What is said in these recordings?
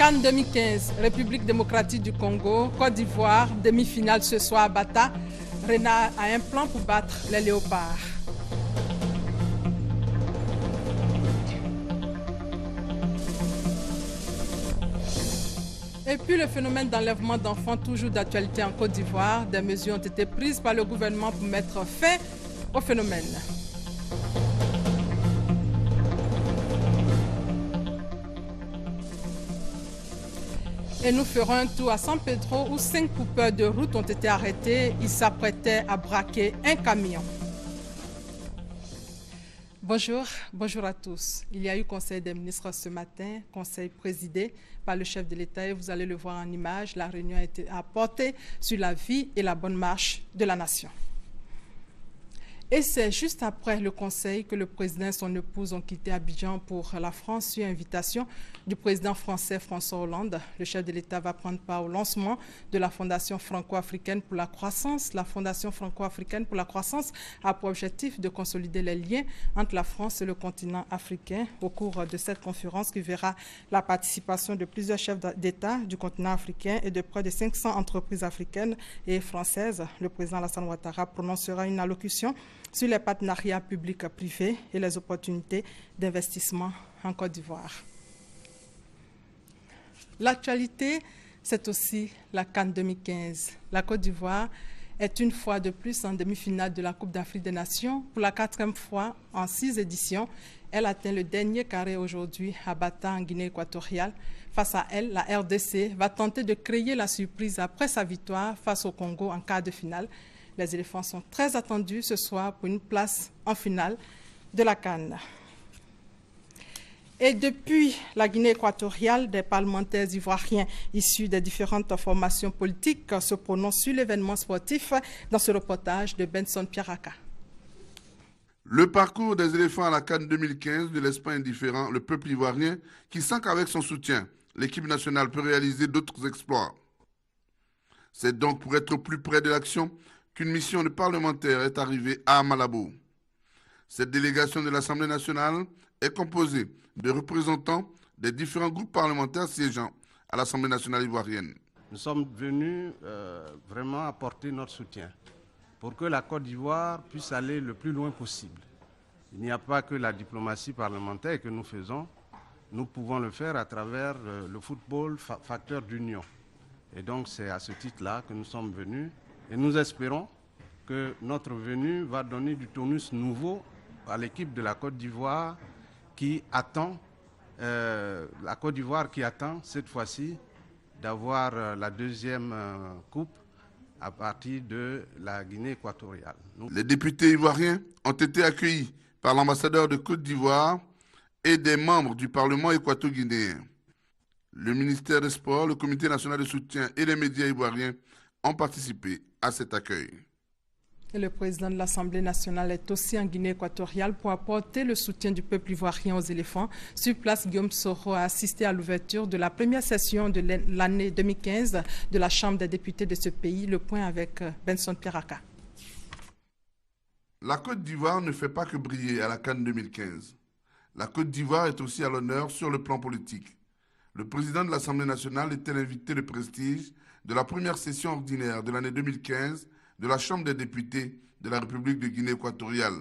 CAN 2015, République démocratique du Congo, Côte d'Ivoire, demi-finale ce soir à Bata. Renard a un plan pour battre les léopards. Et puis le phénomène d'enlèvement d'enfants, toujours d'actualité en Côte d'Ivoire. Des mesures ont été prises par le gouvernement pour mettre fin au phénomène. Et nous ferons un tour à San Pedro où 5 coupeurs de route ont été arrêtés. Ils s'apprêtaient à braquer un camion. Bonjour à tous. Il y a eu conseil des ministres ce matin, conseil présidé par le chef de l'État et vous allez le voir en image. La réunion a été portée sur la vie et la bonne marche de la nation. Et c'est juste après le conseil que le président et son épouse ont quitté Abidjan pour la France sur invitation du président français François Hollande. Le chef de l'État va prendre part au lancement de la Fondation franco-africaine pour la croissance. La Fondation franco-africaine pour la croissance a pour objectif de consolider les liens entre la France et le continent africain au cours de cette conférence qui verra la participation de plusieurs chefs d'État du continent africain et de près de 500 entreprises africaines et françaises. Le président Alassane Ouattara prononcera une allocution sur les partenariats publics-privés et les opportunités d'investissement en Côte d'Ivoire. L'actualité, c'est aussi la CAN 2015. La Côte d'Ivoire est une fois de plus en demi-finale de la Coupe d'Afrique des Nations. Pour la 4e fois en 6 éditions, elle atteint le dernier carré aujourd'hui à Bata, en Guinée équatoriale. Face à elle, la RDC va tenter de créer la surprise après sa victoire face au Congo en quart de finale. Les éléphants sont très attendus ce soir pour une place en finale de la CAN. Et depuis la Guinée équatoriale, des parlementaires ivoiriens issus des différentes formations politiques se prononcent sur l'événement sportif dans ce reportage de Benson Pierraka. Le parcours des éléphants à la CAN 2015 ne laisse pas indifférent le peuple ivoirien qui sent qu'avec son soutien, l'équipe nationale peut réaliser d'autres exploits. C'est donc pour être plus près de l'action qu'une mission de parlementaires est arrivée à Malabo. Cette délégation de l'Assemblée nationale est composée de représentants des différents groupes parlementaires siégeant à l'Assemblée nationale ivoirienne. Nous sommes venus vraiment apporter notre soutien pour que la Côte d'Ivoire puisse aller le plus loin possible. Il n'y a pas que la diplomatie parlementaire que nous faisons, nous pouvons le faire à travers le football, facteur d'union. Et donc c'est à ce titre-là que nous sommes venus. Et nous espérons que notre venue va donner du tonus nouveau à l'équipe de la Côte d'Ivoire qui attend, cette fois-ci d'avoir la deuxième coupe à partir de la Guinée équatoriale. Les députés ivoiriens ont été accueillis par l'ambassadeur de Côte d'Ivoire et des membres du Parlement équato-guinéen. Le ministère des Sports, le Comité national de soutien et les médias ivoiriens ont participé à cet accueil. Et le président de l'Assemblée nationale est aussi en Guinée équatoriale pour apporter le soutien du peuple ivoirien aux éléphants. Sur place, Guillaume Soro a assisté à l'ouverture de la première session de l'année 2015 de la Chambre des députés de ce pays. Le point avec Benson Pierraka. La Côte d'Ivoire ne fait pas que briller à la CAN 2015. La Côte d'Ivoire est aussi à l'honneur sur le plan politique. Le président de l'Assemblée nationale était l'invité de prestige de la première session ordinaire de l'année 2015 de la Chambre des députés de la République de Guinée équatoriale.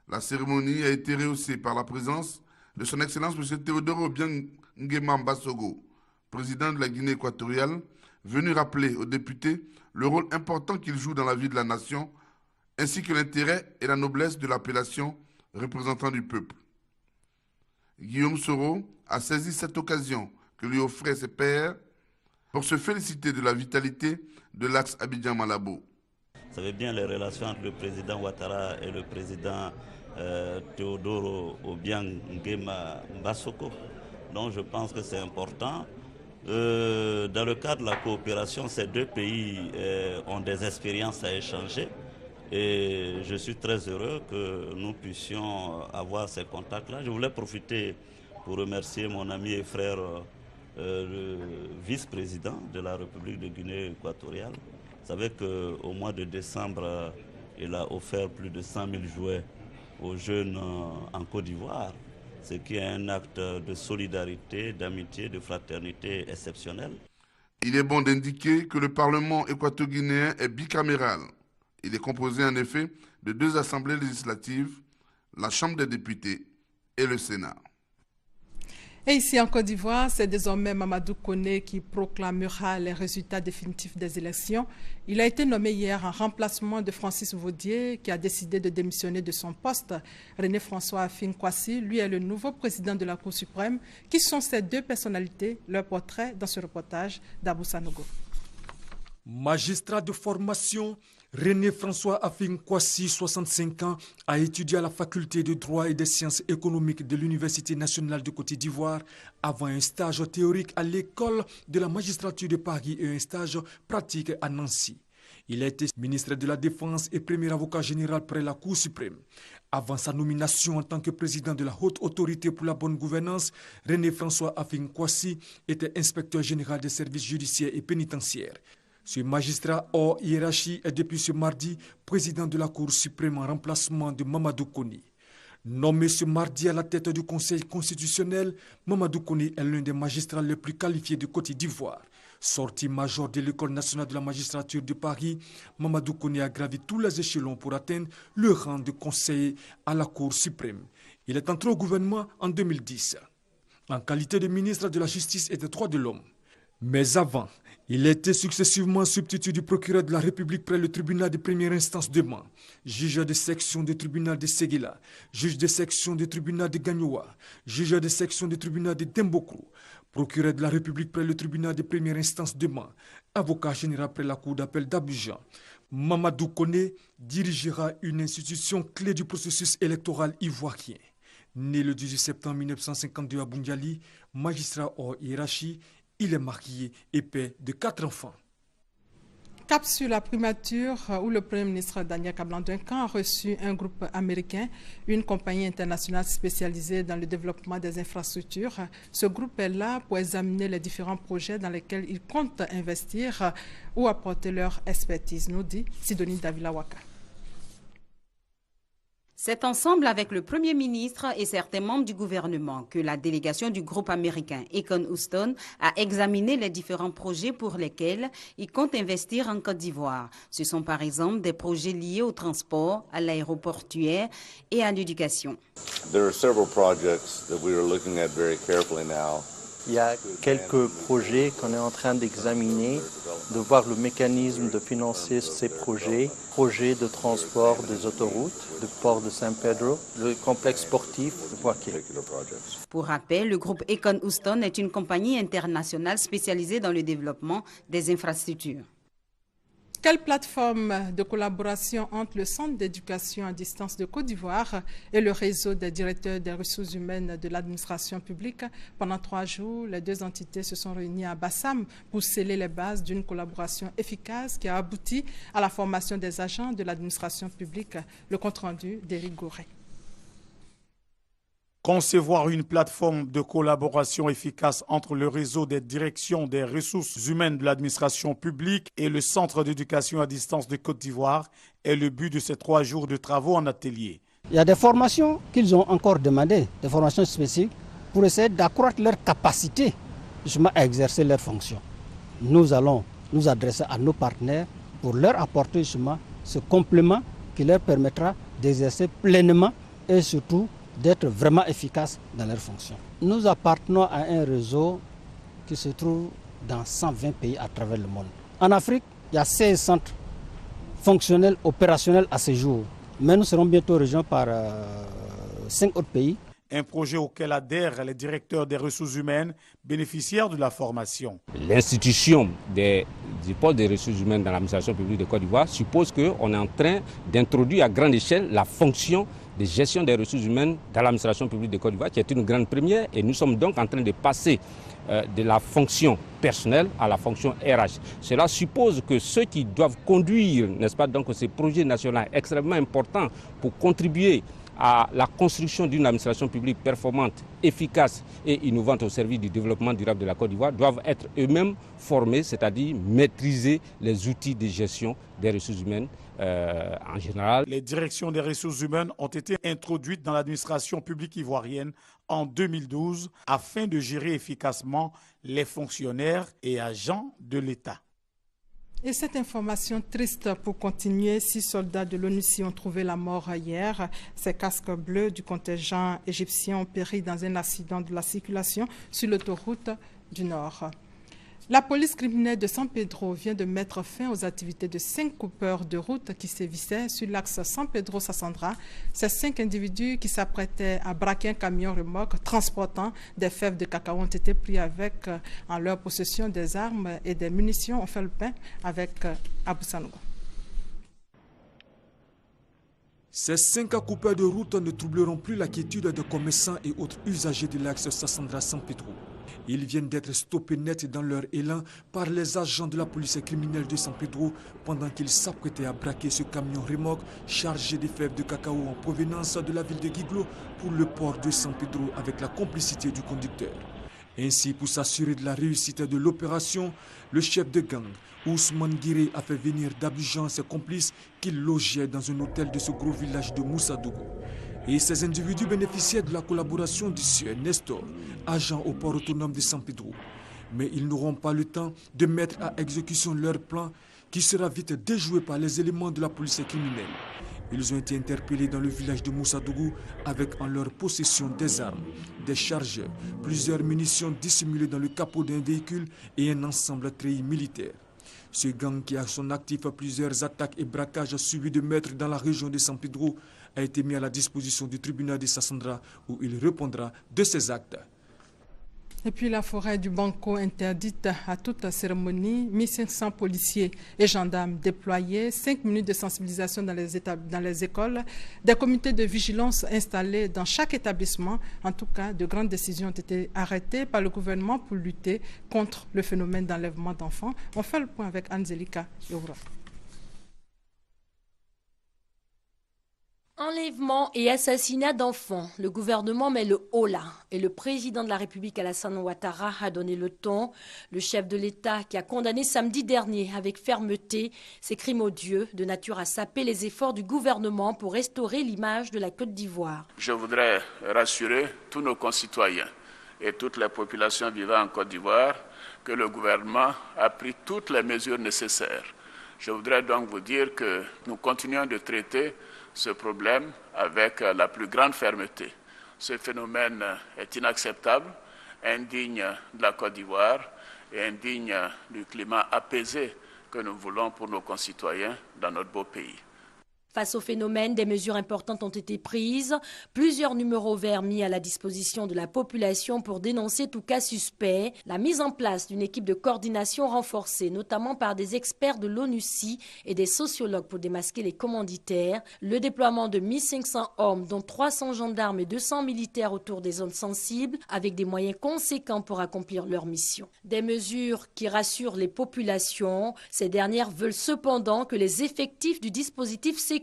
La cérémonie a été rehaussée par la présence de son Excellence M. Théodore Obiang Nguema Mbasogo, président de la Guinée équatoriale, venu rappeler aux députés le rôle important qu'ils jouent dans la vie de la nation, ainsi que l'intérêt et la noblesse de l'appellation représentant du peuple. Guillaume Soro a saisi cette occasion que lui offraient ses pairs pour se féliciter de la vitalité de l'axe Abidjan-Malabo. Vous savez bien les relations entre le président Ouattara et le président Théodore Obiang Nguema Mbasogo. Donc je pense que c'est important. Dans le cadre de la coopération, ces deux pays ont des expériences à échanger. Et je suis très heureux que nous puissions avoir ces contacts-là. Je voulais profiter pour remercier mon ami et frère, le vice-président de la République de Guinée équatoriale. Vous savez qu'au mois de décembre, il a offert plus de 100 000 jouets aux jeunes en Côte d'Ivoire. ce qui est un acte de solidarité, d'amitié, de fraternité exceptionnel. Il est bon d'indiquer que le Parlement équato-guinéen est bicaméral. Il est composé en effet de 2 assemblées législatives, la Chambre des députés et le Sénat. Et ici en Côte d'Ivoire, c'est désormais Mamadou Koné qui proclamera les résultats définitifs des élections. Il a été nommé hier en remplacement de Francis Vaudier qui a décidé de démissionner de son poste. René-François Afin-Kwasi, lui, est le nouveau président de la Cour suprême. Qui sont ces 2 personnalités? Leur portrait dans ce reportage d'Abou Sanogo. Magistrat de formation, René-François Afin-Kwasi, 65 ans, a étudié à la faculté de droit et des sciences économiques de l'Université nationale de Côte d'Ivoire avant un stage théorique à l'école de la magistrature de Paris et un stage pratique à Nancy. Il a été ministre de la Défense et premier avocat général près la Cour suprême. Avant sa nomination en tant que président de la Haute Autorité pour la bonne gouvernance, René-François Afin-Kwasi était inspecteur général des services judiciaires et pénitentiaires. Ce magistrat hors hiérarchie est depuis ce mardi président de la Cour suprême en remplacement de Mamadou Koné. Nommé ce mardi à la tête du Conseil constitutionnel, Mamadou Koné est l'un des magistrats les plus qualifiés de Côte d'Ivoire. Sorti major de l'École nationale de la magistrature de Paris, Mamadou Koné a gravi tous les échelons pour atteindre le rang de conseiller à la Cour suprême. Il est entré au gouvernement en 2010, en qualité de ministre de la Justice et des Droits de l'Homme. Mais avant, il était successivement substitut du procureur de la République près le tribunal de première instance de Mans, juge de section du tribunal de Séguéla, juge de section du tribunal de Gagnoa, juge de section du tribunal de Dembokrou, procureur de la République près le tribunal de première instance de Mans, avocat général près la cour d'appel d'Abidjan. Mamadou Koné dirigera une institution clé du processus électoral ivoirien. Né le 18 septembre 1952 à Boundiali, magistrat hors hiérarchie, il est marié et père de 4 enfants. Cap sur la primature où le Premier ministre Daniel Kablan-Duncan a reçu un groupe américain, une compagnie internationale spécialisée dans le développement des infrastructures. Ce groupe est là pour examiner les différents projets dans lesquels il compte investir ou apporter leur expertise, nous dit Sidonie Davila-Waka. C'est ensemble avec le Premier ministre et certains membres du gouvernement que la délégation du groupe américain Econ Houston a examiné les différents projets pour lesquels il compte investir en Côte d'Ivoire. Ce sont par exemple des projets liés au transport, à l'aéroportuaire et à l'éducation. Il y a quelques projets qu'on est en train d'examiner, de voir le mécanisme de financer ces projets de transport des autoroutes, le port de San Pedro, le complexe sportif de Boaké. Pour rappel, le groupe Econ Houston est une compagnie internationale spécialisée dans le développement des infrastructures. Quelle plateforme de collaboration entre le Centre d'éducation à distance de Côte d'Ivoire et le réseau des directeurs des ressources humaines de l'administration publique? Pendant 3 jours, les 2 entités se sont réunies à Bassam pour sceller les bases d'une collaboration efficace qui a abouti à la formation des agents de l'administration publique. Le compte-rendu d'Éric Goré. Concevoir une plateforme de collaboration efficace entre le réseau des directions des ressources humaines de l'administration publique et le Centre d'éducation à distance de Côte d'Ivoire est le but de ces 3 jours de travaux en atelier. Il y a des formations qu'ils ont encore demandées, des formations spécifiques, pour essayer d'accroître leur capacité justement à exercer leurs fonctions. Nous allons nous adresser à nos partenaires pour leur apporter justement ce complément qui leur permettra d'exercer pleinement et surtout d'être vraiment efficaces dans leurs fonctions. Nous appartenons à un réseau qui se trouve dans 120 pays à travers le monde. En Afrique, il y a 16 centres fonctionnels, opérationnels à ce jour. Mais nous serons bientôt rejoints par 5 autres pays. Un projet auquel adhèrent les directeurs des ressources humaines bénéficiaires de la formation. L'institution du pôle des ressources humaines dans l'administration publique de Côte d'Ivoire suppose qu'on est en train d'introduire à grande échelle la fonction de gestion des ressources humaines dans l'administration publique de Côte d'Ivoire, qui est une grande première, et nous sommes donc en train de passer de la fonction personnelle à la fonction RH. Cela suppose que ceux qui doivent conduire, n'est-ce pas, donc ces projets nationaux extrêmement importants pour contribuer à la construction d'une administration publique performante, efficace et innovante au service du développement durable de la Côte d'Ivoire doivent être eux-mêmes formés, c'est-à-dire maîtriser les outils de gestion des ressources humaines en général. Les directions des ressources humaines ont été introduites dans l'administration publique ivoirienne en 2012 afin de gérer efficacement les fonctionnaires et agents de l'État. Et cette information triste pour continuer, 6 soldats de l'ONUCI ont trouvé la mort hier. Ces casques bleus du contingent égyptien ont péri dans un accident de la circulation sur l'autoroute du Nord. La police criminelle de San Pedro vient de mettre fin aux activités de 5 coupeurs de route qui sévissaient sur l'axe San Pedro-Sassandra. Ces 5 individus qui s'apprêtaient à braquer un camion remorque transportant des fèves de cacao ont été pris avec en leur possession des armes et des munitions. On fait le pain avec Abou Sanogo. Ces 5 coupeurs de route ne troubleront plus la quiétude des commerçants et autres usagers de l'axe Sassandra-San Pedro. Ils viennent d'être stoppés net dans leur élan par les agents de la police criminelle de San Pedro pendant qu'ils s'apprêtaient à braquer ce camion remorque chargé de fèves de cacao en provenance de la ville de Guiglo pour le port de San Pedro avec la complicité du conducteur. Ainsi, pour s'assurer de la réussite de l'opération, le chef de gang, Ousmane Guiré, a fait venir d'Abidjan ses complices qui logeaient dans un hôtel de ce gros village de Moussadougou. Et ces individus bénéficiaient de la collaboration du sieur Nestor, agent au port autonome de San Pedro. Mais ils n'auront pas le temps de mettre à exécution leur plan qui sera vite déjoué par les éléments de la police criminelle. Ils ont été interpellés dans le village de Moussadougou avec en leur possession des armes, des chargeurs, plusieurs munitions dissimulées dans le capot d'un véhicule et un ensemble treillis militaire. Ce gang qui a à son actif plusieurs attaques et braquages suivis de meurtres dans la région de San Pedro a été mis à la disposition du tribunal de Sassandra où il répondra de ses actes. Et puis la forêt du Banco interdite à toute cérémonie, 1500 policiers et gendarmes déployés, 5 minutes de sensibilisation dans les écoles, des comités de vigilance installés dans chaque établissement. En tout cas, de grandes décisions ont été arrêtées par le gouvernement pour lutter contre le phénomène d'enlèvement d'enfants. On fait le point avec Anzelika Youra. Enlèvement et assassinat d'enfants, le gouvernement met le holà et le président de la République Alassane Ouattara a donné le ton. Le chef de l'État qui a condamné samedi dernier avec fermeté ces crimes odieux de nature à saper les efforts du gouvernement pour restaurer l'image de la Côte d'Ivoire. Je voudrais rassurer tous nos concitoyens et toutes les populations vivant en Côte d'Ivoire que le gouvernement a pris toutes les mesures nécessaires. Je voudrais donc vous dire que nous continuons de traiter ce problème avec la plus grande fermeté. Ce phénomène est inacceptable, indigne de la Côte d'Ivoire et indigne du climat apaisé que nous voulons pour nos concitoyens dans notre beau pays. Face au phénomène, des mesures importantes ont été prises. Plusieurs numéros verts mis à la disposition de la population pour dénoncer tout cas suspect. La mise en place d'une équipe de coordination renforcée, notamment par des experts de l'ONUCI et des sociologues pour démasquer les commanditaires. Le déploiement de 1500 hommes, dont 300 gendarmes et 200 militaires autour des zones sensibles, avec des moyens conséquents pour accomplir leur mission. Des mesures qui rassurent les populations. Ces dernières veulent cependant que les effectifs du dispositif sécuritaire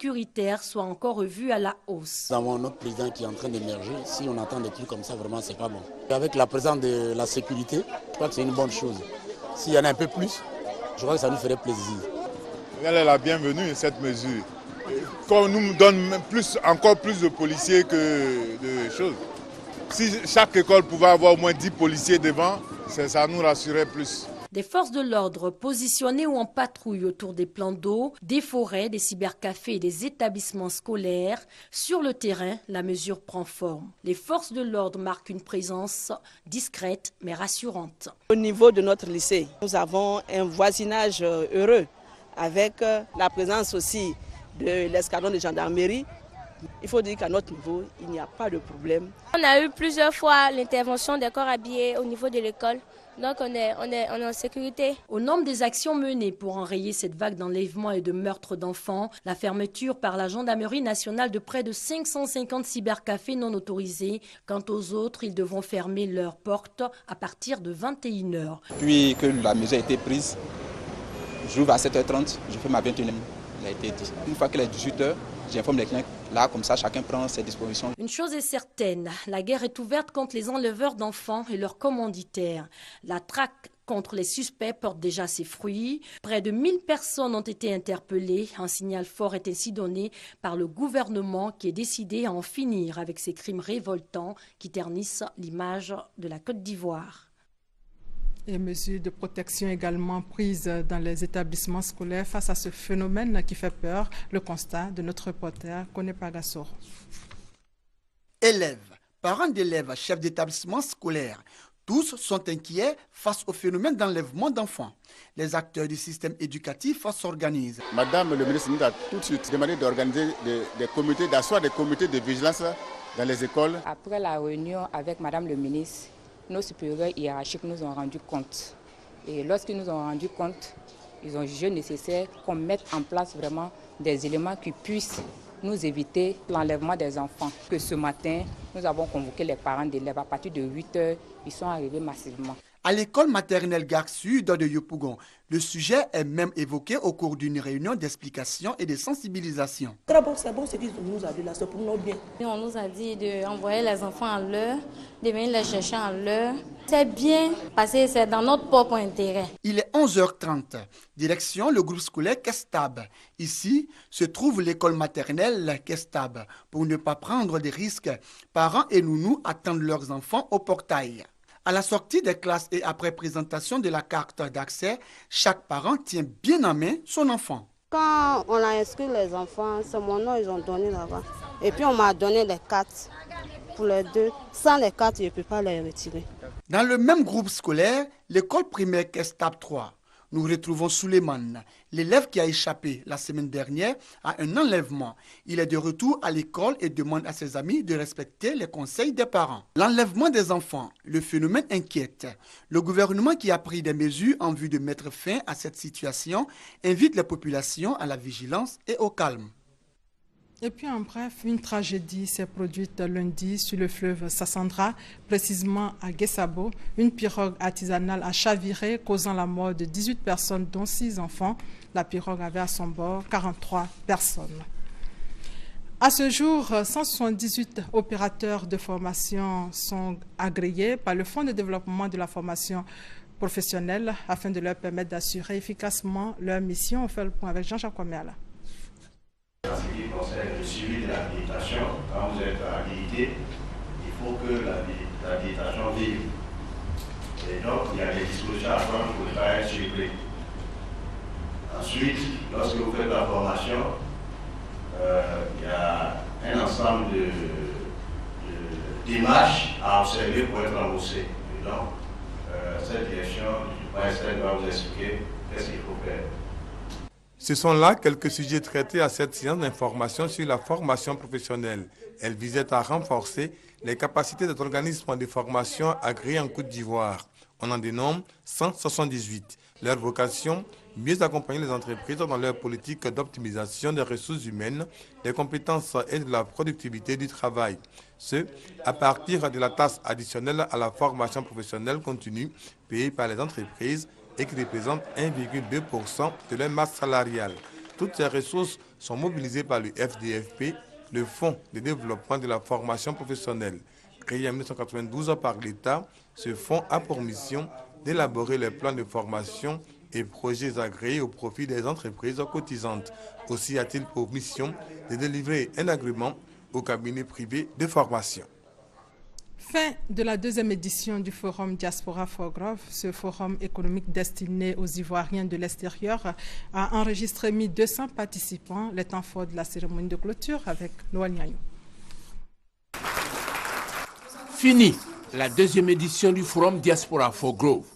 soit encore revus à la hausse. Nous avons notre président qui est en train d'émerger. Si on entend des trucs comme ça, vraiment, c'est pas bon. Avec la présence de la sécurité, je crois que c'est une bonne chose. S'il y en a un peu plus, je crois que ça nous ferait plaisir. Elle est la bienvenue, cette mesure. Qu'on nous donne encore plus de policiers que de choses. Si chaque école pouvait avoir au moins 10 policiers devant, ça nous rassurerait plus. Des forces de l'ordre positionnées ou en patrouille autour des plans d'eau, des forêts, des cybercafés et des établissements scolaires. Sur le terrain, la mesure prend forme. Les forces de l'ordre marquent une présence discrète mais rassurante. Au niveau de notre lycée, nous avons un voisinage heureux avec la présence aussi de l'escadron de gendarmerie. Il faut dire qu'à notre niveau, il n'y a pas de problème. On a eu plusieurs fois l'intervention des corps habillés au niveau de l'école. Donc on est en sécurité. Au nombre des actions menées pour enrayer cette vague d'enlèvement et de meurtre d'enfants, la fermeture par la gendarmerie nationale de près de 550 cybercafés non autorisés. Quant aux autres, ils devront fermer leurs portes à partir de 21h. Puis que la mesure a été prise, j'ouvre à 7h30, je fais ma 21e. Il a été dit. Une fois qu'il est 18h, j'informe les clients. Là, comme ça, chacun prend ses dispositions. Une chose est certaine, la guerre est ouverte contre les enleveurs d'enfants et leurs commanditaires. La traque contre les suspects porte déjà ses fruits. Près de 1000 personnes ont été interpellées. Un signal fort est ainsi donné par le gouvernement qui est décidé à en finir avec ces crimes révoltants qui ternissent l'image de la Côte d'Ivoire. Et mesures de protection également prises dans les établissements scolaires face à ce phénomène qui fait peur. Le constat de notre reporter Kone Pagassor. Élèves, parents d'élèves, chefs d'établissement scolaire, tous sont inquiets face au phénomène d'enlèvement d'enfants. Les acteurs du système éducatif s'organisent. Madame le ministre nous a tout de suite demandé d'organiser des comités, d'asseoir des comités de vigilance dans les écoles. Après la réunion avec Madame le ministre, nos supérieurs hiérarchiques nous ont rendu compte. Et lorsqu'ils nous ont rendu compte, ils ont jugé nécessaire qu'on mette en place vraiment des éléments qui puissent nous éviter l'enlèvement des enfants. Que ce matin, nous avons convoqué les parents d'élèves. À partir de 8 h, ils sont arrivés massivement. À l'école maternelle Gare Sud de Yopougon, le sujet est même évoqué au cours d'une réunion d'explication et de sensibilisation. C'est bon ce qu'ils nous a dit là, c'est pour nous bien. On nous a dit d'envoyer les enfants à l'heure, de venir les chercher à l'heure. C'est bien parce que c'est dans notre propre intérêt. Il est 11h30. Direction le groupe scolaire Kestab. Ici se trouve l'école maternelle Kestab. Pour ne pas prendre des risques, parents et nounous attendent leurs enfants au portail. À la sortie des classes et après présentation de la carte d'accès, chaque parent tient bien en main son enfant. Quand on a inscrit les enfants, c'est mon nom, ils ont donné là-bas. Et puis on m'a donné les cartes pour les deux. Sans les cartes, je ne peux pas les retirer. Dans le même groupe scolaire, l'école primaire Kestab 3. Nous retrouvons Suleiman, l'élève qui a échappé la semaine dernière à un enlèvement. Il est de retour à l'école et demande à ses amis de respecter les conseils des parents. L'enlèvement des enfants, le phénomène inquiète. Le gouvernement qui a pris des mesures en vue de mettre fin à cette situation invite les populations à la vigilance et au calme. Et puis en bref, une tragédie s'est produite lundi sur le fleuve Sassandra, précisément à Guessabo. Une pirogue artisanale a chaviré, causant la mort de 18 personnes, dont 6 enfants. La pirogue avait à son bord 43 personnes. À ce jour, 178 opérateurs de formation sont agréés par le Fonds de développement de la formation professionnelle afin de leur permettre d'assurer efficacement leur mission. On fait le point avec Jean-Jacques Kwameala. En ce qui concerne le suivi de l'habilitation, quand vous êtes habilité, il faut que l'habilitation vive. Et donc, il y a des dispositions à prendre pour ne pas être surpris. Ensuite, lorsque vous faites la formation, il y a un ensemble d'images à observer pour être remboursé. Et donc, cette direction du PASTEL va vous expliquer qu'est-ce qu'il faut faire. Ce sont là quelques sujets traités à cette séance d'information sur la formation professionnelle. Elle visait à renforcer les capacités des organismes de formation agréés en Côte d'Ivoire. On en dénombre 178. Leur vocation, mieux accompagner les entreprises dans leur politique d'optimisation des ressources humaines, des compétences et de la productivité du travail. Ce, à partir de la taxe additionnelle à la formation professionnelle continue payée par les entreprises et qui représente 1,2% de leur masse salariale. Toutes ces ressources sont mobilisées par le FDFP, le Fonds de développement de la formation professionnelle. Créé en 1992 par l'État, ce fonds a pour mission d'élaborer les plans de formation et projets agréés au profit des entreprises cotisantes. Aussi a-t-il pour mission de délivrer un agrément aux cabinets privés de formation. Fin de la deuxième édition du Forum Diaspora for Growth. Ce forum économique destiné aux Ivoiriens de l'extérieur a enregistré 1200 participants. Les temps forts de la cérémonie de clôture avec Noël Niagnou. Fini la deuxième édition du Forum Diaspora for Growth.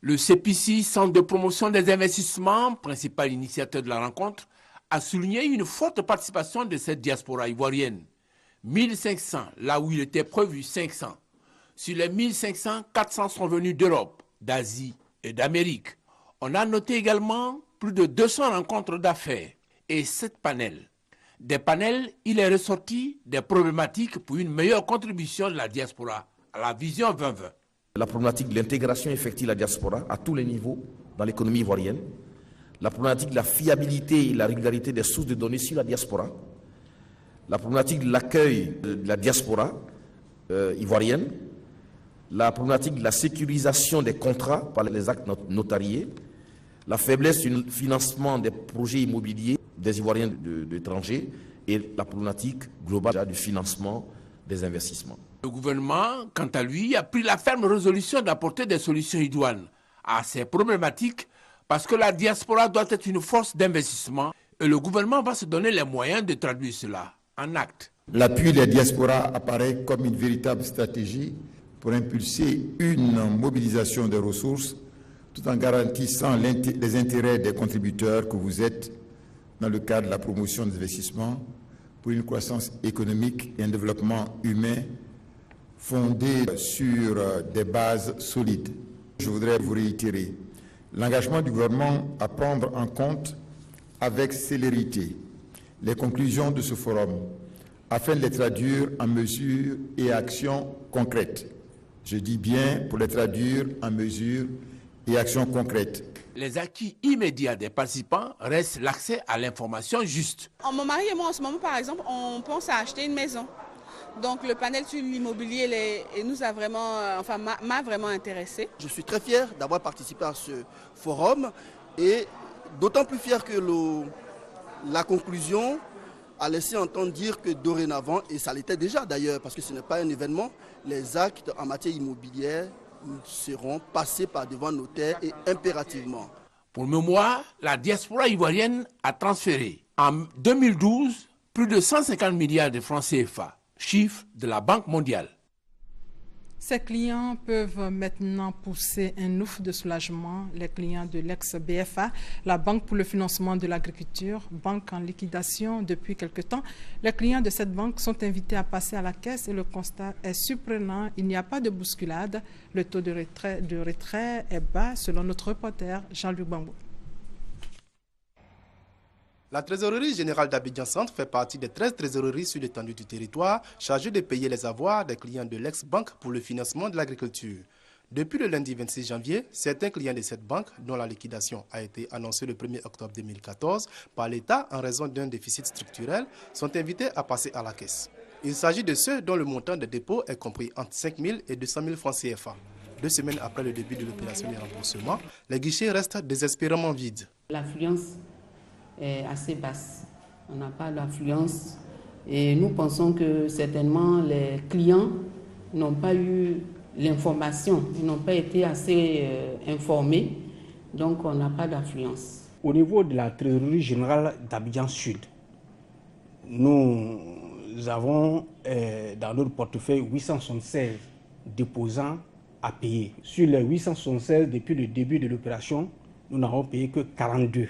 Le CPC, Centre de promotion des investissements, principal initiateur de la rencontre, a souligné une forte participation de cette diaspora ivoirienne. 1500, là où il était prévu 500. Sur les 1500, 400 sont venus d'Europe, d'Asie et d'Amérique. On a noté également plus de 200 rencontres d'affaires et 7 panels. Des panels, il est ressorti des problématiques pour une meilleure contribution de la diaspora à la vision 2020. La problématique de l'intégration effective de la diaspora à tous les niveaux dans l'économie ivoirienne, la problématique de la fiabilité et la régularité des sources de données sur la diaspora, la problématique de l'accueil de la diaspora ivoirienne, la problématique de la sécurisation des contrats par les actes notariés, la faiblesse du financement des projets immobiliers des Ivoiriens de l'étranger et la problématique globale du financement des investissements. Le gouvernement, quant à lui, a pris la ferme résolution d'apporter des solutions idoines à ces problématiques parce que la diaspora doit être une force d'investissement et le gouvernement va se donner les moyens de traduire cela en actes. L'appui des diasporas apparaît comme une véritable stratégie pour impulser une mobilisation des ressources tout en garantissant les intérêts des contributeurs que vous êtes dans le cadre de la promotion des investissements pour une croissance économique et un développement humain fondé sur des bases solides. Je voudrais vous réitérer l'engagement du gouvernement à prendre en compte avec célérité les conclusions de ce forum afin de les traduire en mesures et actions concrètes. Je dis bien pour les traduire en mesures et actions concrètes. Les acquis immédiats des participants restent l'accès à l'information juste. Mon mari et moi, en ce moment, par exemple, on pense à acheter une maison. Donc le panel sur l'immobilier nous a vraiment, m'a vraiment intéressé. Je suis très fier d'avoir participé à ce forum et d'autant plus fier que la conclusion a laissé entendre dire que dorénavant, et ça l'était déjà d'ailleurs parce que ce n'est pas un événement, les actes en matière immobilière seront passés par devant notaire et impérativement. Pour mémoire, la diaspora ivoirienne a transféré en 2012 plus de 150 milliards de francs CFA, chiffre de la Banque mondiale. Ces clients peuvent maintenant pousser un ouf de soulagement. Les clients de l'ex-BFA, la Banque pour le financement de l'agriculture, banque en liquidation depuis quelque temps. Les clients de cette banque sont invités à passer à la caisse et le constat est surprenant. Il n'y a pas de bousculade. Le taux de retrait est bas selon notre reporter Jean-Luc Bambou. La trésorerie générale d'Abidjan Centre fait partie des 13 trésoreries sur l'étendue du territoire chargées de payer les avoirs des clients de l'ex-banque pour le financement de l'agriculture. Depuis le lundi 26 janvier, certains clients de cette banque, dont la liquidation a été annoncée le 1er octobre 2014 par l'État en raison d'un déficit structurel, sont invités à passer à la caisse. Il s'agit de ceux dont le montant des dépôts est compris entre 5 000 et 200 000 francs CFA. 2 semaines après le début de l'opération de remboursement, les guichets restent désespérément vides. L'affluence est assez basse. On n'a pas d'affluence et nous pensons que certainement les clients n'ont pas eu l'information, ils n'ont pas été assez informés, donc on n'a pas d'affluence. Au niveau de la trésorerie générale d'Abidjan Sud, nous avons dans notre portefeuille 876 déposants à payer. Sur les 876, depuis le début de l'opération, nous n'avons payé que 42.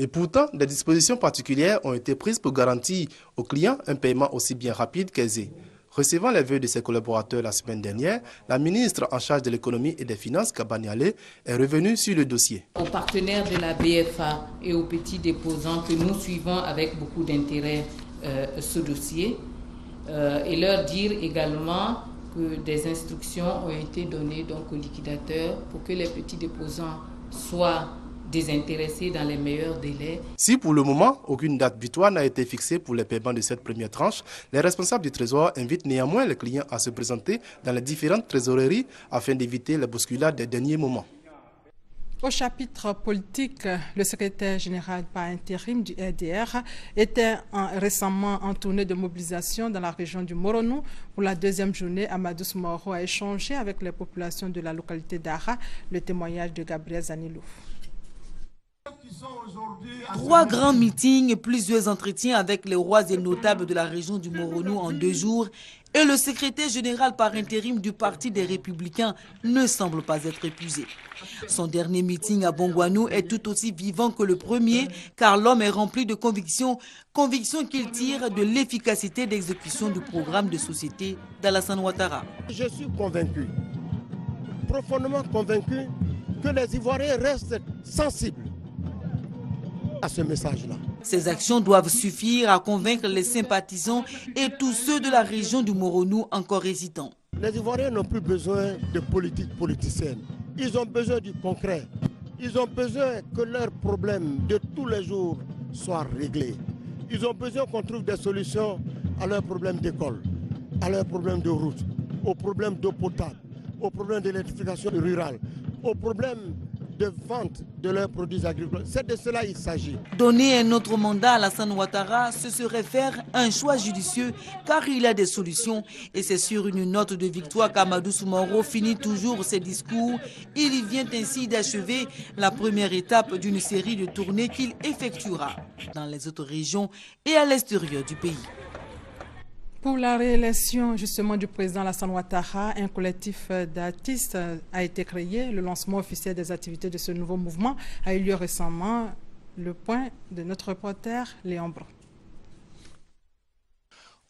Et pourtant, des dispositions particulières ont été prises pour garantir aux clients un paiement aussi bien rapide qu'aisé. Recevant les vœux de ses collaborateurs la semaine dernière, la ministre en charge de l'économie et des finances, Kabani Ale, est revenue sur le dossier. Aux partenaires de la BFA et aux petits déposants que nous suivons avec beaucoup d'intérêt ce dossier et leur dire également que des instructions ont été données donc aux liquidateurs pour que les petits déposants soient désintéressés dans les meilleurs délais. Si pour le moment, aucune date butoir n'a été fixée pour les paiements de cette première tranche, les responsables du Trésor invitent néanmoins les clients à se présenter dans les différentes trésoreries afin d'éviter les bousculades des derniers moments. Au chapitre politique, le secrétaire général par intérim du RDR était récemment en tournée de mobilisation dans la région du Moronou. Pour la deuxième journée, Amadou Moro a échangé avec les populations de la localité d'Ara. Le témoignage de Gabriel Zanilou. 3 grands meetings et plusieurs entretiens avec les rois et notables de la région du Moronou en 2 jours et le secrétaire général par intérim du Parti des Républicains ne semble pas être épuisé. Son dernier meeting à Bongouanou est tout aussi vivant que le premier car l'homme est rempli de convictions qu'il tire de l'efficacité d'exécution du programme de société d'Alassane Ouattara. Je suis convaincu, profondément convaincu, que les Ivoiriens restent sensibles à ce message-là. Ces actions doivent suffire à convaincre les sympathisants et tous ceux de la région du Moronou encore hésitants. Les Ivoiriens n'ont plus besoin de politique politicienne. Ils ont besoin du concret. Ils ont besoin que leurs problèmes de tous les jours soient réglés. Ils ont besoin qu'on trouve des solutions à leurs problèmes d'école, à leurs problèmes de route, aux problèmes d'eau potable, aux problèmes d'électrification rurale, aux problèmes de vente de leurs produits agricoles. C'est de cela qu'il s'agit. Donner un autre mandat à Alassane Ouattara, ce serait faire un choix judicieux car il a des solutions. Et c'est sur une note de victoire qu'Amadou Soumaoro finit toujours ses discours. Il vient ainsi d'achever la première étape d'une série de tournées qu'il effectuera dans les autres régions et à l'extérieur du pays. Pour la réélection justement du président Alassane Ouattara, un collectif d'artistes a été créé. Le lancement officiel des activités de ce nouveau mouvement a eu lieu récemment. Le point de notre reporter Léon Bro.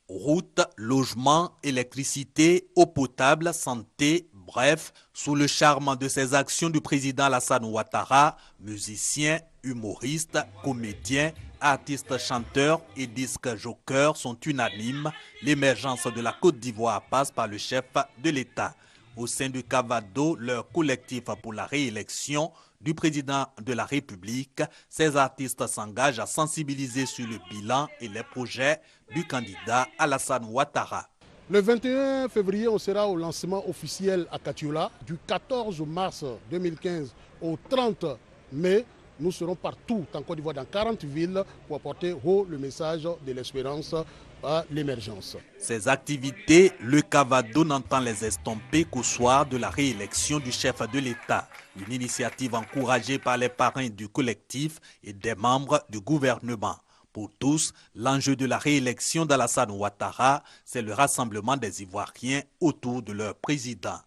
Route, logement, électricité, eau potable, santé, bref, sous le charme de ces actions du président Alassane Ouattara, musiciens, humoristes, comédiens, artistes chanteurs et disques jokers sont unanimes. L'émergence de la Côte d'Ivoire passe par le chef de l'État. Au sein du Cavado, leur collectif pour la réélection du président de la République, ces artistes s'engagent à sensibiliser sur le bilan et les projets du candidat Alassane Ouattara. Le 21 février, on sera au lancement officiel à Katiola. Du 14 mars 2015 au 30 mai, nous serons partout en Côte d'Ivoire, dans 40 villes, pour apporter haut le message de l'espérance à l'émergence. Ces activités, le Cavado n'entend les estomper qu'au soir de la réélection du chef de l'État. Une initiative encouragée par les parrains du collectif et des membres du gouvernement. Pour tous, l'enjeu de la réélection d'Alassane Ouattara, c'est le rassemblement des Ivoiriens autour de leur président.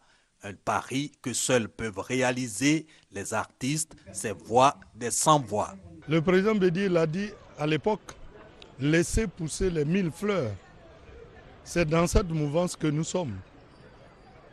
Un pari que seuls peuvent réaliser les artistes, ces voix des sans-voix. Le président Bédi l'a dit à l'époque, laissez pousser les 1000 fleurs. C'est dans cette mouvance que nous sommes.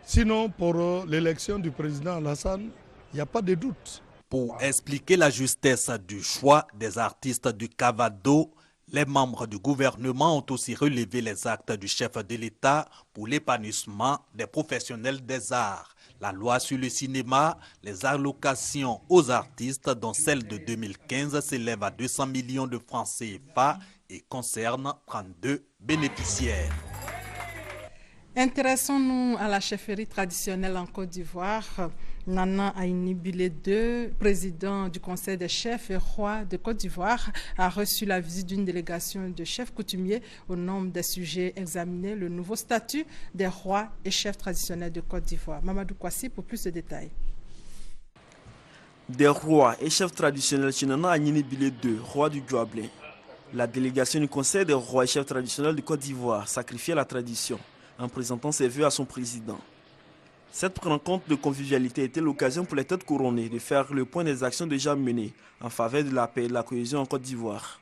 Sinon, pour l'élection du président Alassane, il n'y a pas de doute. Pour expliquer la justesse du choix des artistes du Cavado, les membres du gouvernement ont aussi relevé les actes du chef de l'État pour l'épanouissement des professionnels des arts. La loi sur le cinéma, les allocations aux artistes, dont celle de 2015, s'élève à 200 millions de francs CFA et concerne 32 bénéficiaires. Intéressons-nous à la chefferie traditionnelle en Côte d'Ivoire. Nana Aïni Bilé II, président du Conseil des chefs et roi de Côte d'Ivoire, a reçu la visite d'une délégation de chefs coutumiers au nombre des sujets examinés, le nouveau statut des rois et chefs traditionnels de Côte d'Ivoire. Mamadou Kwasi pour plus de détails. Des rois et chefs traditionnels chez Nana Aïni Bilé II, roi du Guablé. La délégation du Conseil des rois et chefs traditionnels de Côte d'Ivoire sacrifiait la tradition en présentant ses vœux à son président. Cette rencontre de convivialité était l'occasion pour les têtes couronnées de faire le point des actions déjà menées en faveur de la paix et de la cohésion en Côte d'Ivoire.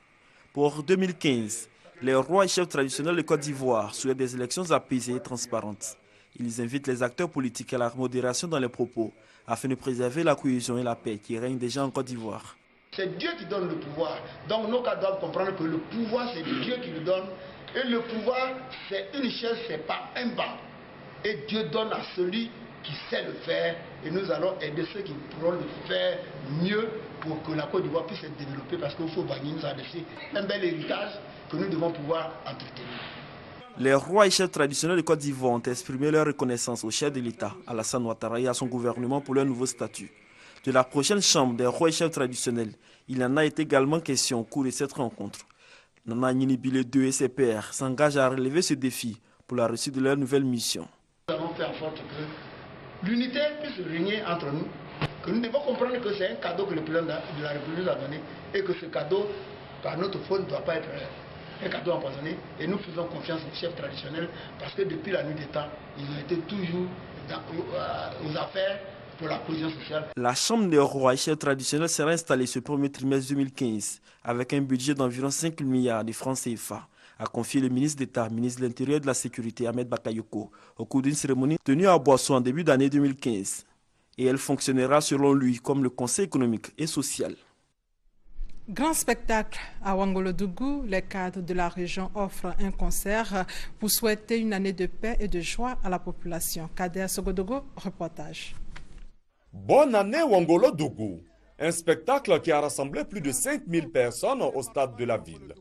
Pour 2015, les rois et chefs traditionnels de Côte d'Ivoire souhaitent des élections apaisées et transparentes. Ils invitent les acteurs politiques à la modération dans les propos afin de préserver la cohésion et la paix qui règnent déjà en Côte d'Ivoire. C'est Dieu qui donne le pouvoir. Donc nos cas doivent comprendre que le pouvoir, c'est Dieu qui le donne. Et le pouvoir, c'est une chaise, c'est pas un banc. Et Dieu donne à celui qui sait le faire. Et nous allons aider ceux qui pourront le faire mieux pour que la Côte d'Ivoire puisse se développer. Parce qu'il faut Bagui nous a laissé un bel héritage que nous devons pouvoir entretenir. Les rois et chefs traditionnels de Côte d'Ivoire ont exprimé leur reconnaissance au chef de l'État, Alassane Ouattara, et à son gouvernement pour leur nouveau statut. De la prochaine chambre des rois et chefs traditionnels, il en a été également question au cours de cette rencontre. Nana Aïni Bilé II et ses pairs s'engagent à relever ce défi pour la réussite de leur nouvelle mission. Nous allons faire en sorte que l'unité puisse régner entre nous, que nous devons comprendre que c'est un cadeau que le président de la République nous a donné et que ce cadeau, par notre faute, ne doit pas être un cadeau empoisonné. Et nous faisons confiance aux chefs traditionnels parce que depuis la nuit des temps, ils ont été toujours aux affaires pour la cohésion sociale. La Chambre des rois et chefs traditionnels sera installée ce premier trimestre 2015 avec un budget d'environ 5 milliards de francs CFA, a confié le ministre d'État, ministre de l'Intérieur et de la Sécurité, Ahmed Bakayoko, au cours d'une cérémonie tenue à Boisson en début d'année 2015. Et elle fonctionnera selon lui comme le Conseil économique et social. Grand spectacle à Ouangolodougou, les cadres de la région offrent un concert pour souhaiter une année de paix et de joie à la population. Kader Sogodogo, reportage. Bonne année Ouangolodougou, un spectacle qui a rassemblé plus de 5000 personnes au stade de la ville.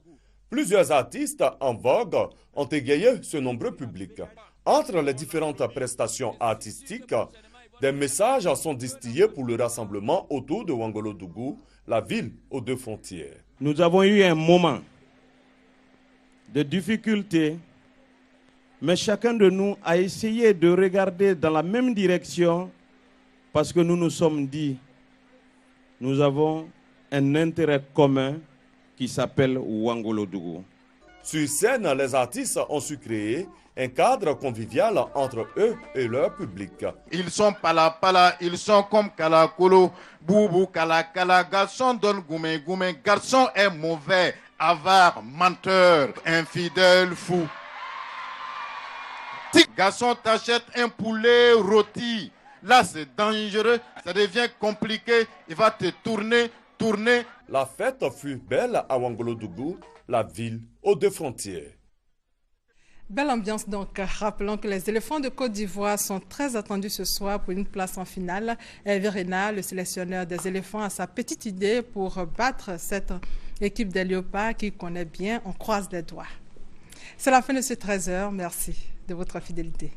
Plusieurs artistes en vogue ont égayé ce nombreux public. Entre les différentes prestations artistiques, des messages sont distillés pour le rassemblement autour de Ouangolodougou, la ville aux deux frontières. Nous avons eu un moment de difficulté, mais chacun de nous a essayé de regarder dans la même direction parce que nous nous sommes dit, nous avons un intérêt commun qui s'appelle Ouangolodougou. Sur scène, les artistes ont su créer un cadre convivial entre eux et leur public. Ils sont pala, ils sont comme Kalakolo, Boubou, Kala, garçon donne goumé, garçon est mauvais, avare, menteur, infidèle, fou. Garçon t'achète un poulet rôti, là c'est dangereux, ça devient compliqué, il va te tourner. La fête fut belle à Ouangolodougou, la ville aux deux frontières. Belle ambiance donc. Rappelons que les éléphants de Côte d'Ivoire sont très attendus ce soir pour une place en finale. Hervé Renard, le sélectionneur des éléphants, a sa petite idée pour battre cette équipe des léopards qu'il connaît bien. On croise les doigts. C'est la fin de ce 13h. Merci de votre fidélité.